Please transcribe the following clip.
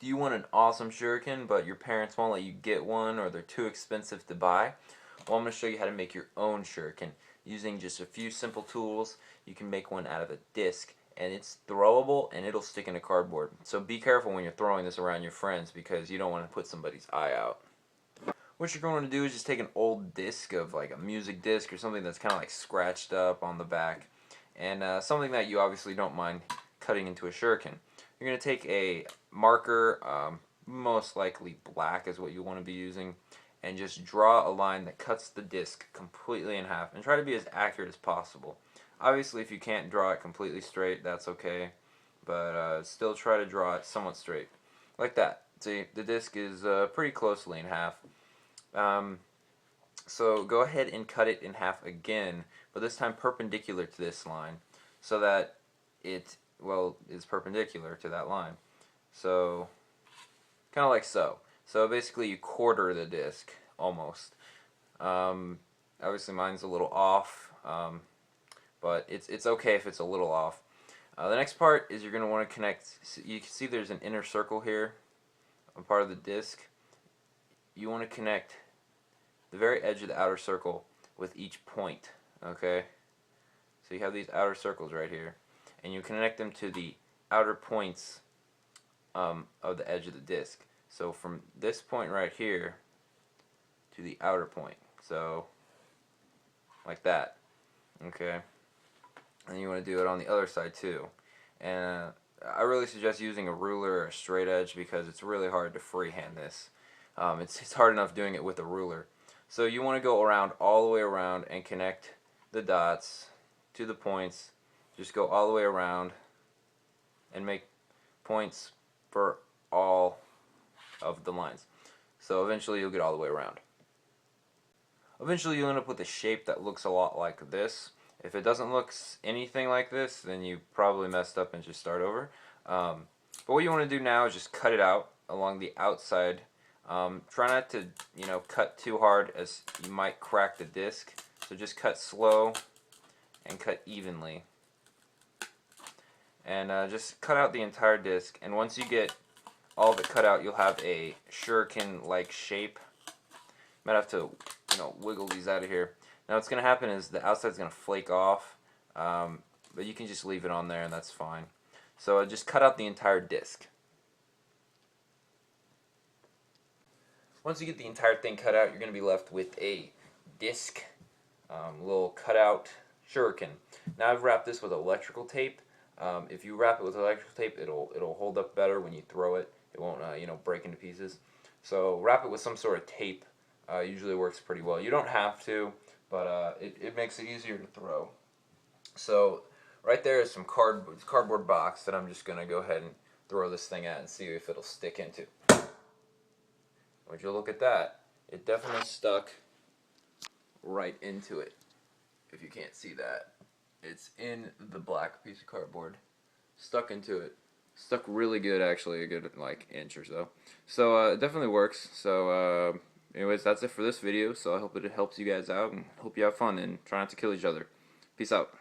Do you want an awesome shuriken, but your parents won't let you get one or they're too expensive to buy? Well, I'm going to show you how to make your own shuriken. Using just a few simple tools, you can make one out of a disc, and it's throwable and it'll stick into cardboard. So be careful when you're throwing this around your friends because you don't want to put somebody's eye out. What you're going to do is just take an old disc of like a music disc or something that's kind of like scratched up on the back, and something that you obviously don't mind cutting into a shuriken. You're going to take a marker, most likely black is what you want to be using, and just draw a line that cuts the disc completely in half, and try to be as accurate as possible. Obviously, if you can't draw it completely straight, that's okay, but still try to draw it somewhat straight, like that. See, the disc is pretty closely in half. So go ahead and cut it in half again, but this time perpendicular to this line, so that it, well, is perpendicular to that line. So, kind of like so. So basically you quarter the disc, almost. Obviously mine's a little off, but it's okay if it's a little off. The next part is you're going to want to connect, you can see there's an inner circle here, a part of the disc. You want to connect the very edge of the outer circle with each point, okay? So you have these outer circles right here, and you connect them to the outer points of the edge of the disc. So from this point right here to the outer point, so like that, okay? And you want to do it on the other side too. And I really suggest using a ruler or a straight edge because it's really hard to freehand this. It's hard enough doing it with a ruler. So you want to go around, all the way around, and connect the dots to the points. Just go all the way around and make points for all of the lines. So eventually you'll get all the way around. Eventually you'll end up with a shape that looks a lot like this. If it doesn't look anything like this, then you probably messed up and should start over. But what you want to do now is just cut it out along the outside. Try not to, cut too hard as you might crack the disc. So just cut slow and cut evenly. And just cut out the entire disc. And once you get all of it cut out, you'll have a shuriken-like shape. Might have to, wiggle these out of here. Now what's going to happen is the outside's going to flake off. But you can just leave it on there and that's fine. So just cut out the entire disc. Once you get the entire thing cut out, you're going to be left with a disc, little cutout shuriken. Now I've wrapped this with electrical tape. If you wrap it with electrical tape, it'll hold up better when you throw it. It won't break into pieces. So wrap it with some sort of tape. Usually works pretty well. You don't have to, but it makes it easier to throw. So right there is some cardboard box that I'm just going to go ahead and throw this thing at and see if it'll stick into. Would you look at that? It definitely stuck right into it. If you can't see that, it's in the black piece of cardboard. Stuck into it. Stuck really good, actually, a good inch or so. So it definitely works. So anyways, that's it for this video. So I hope it helps you guys out and hope you have fun and try not to kill each other. Peace out.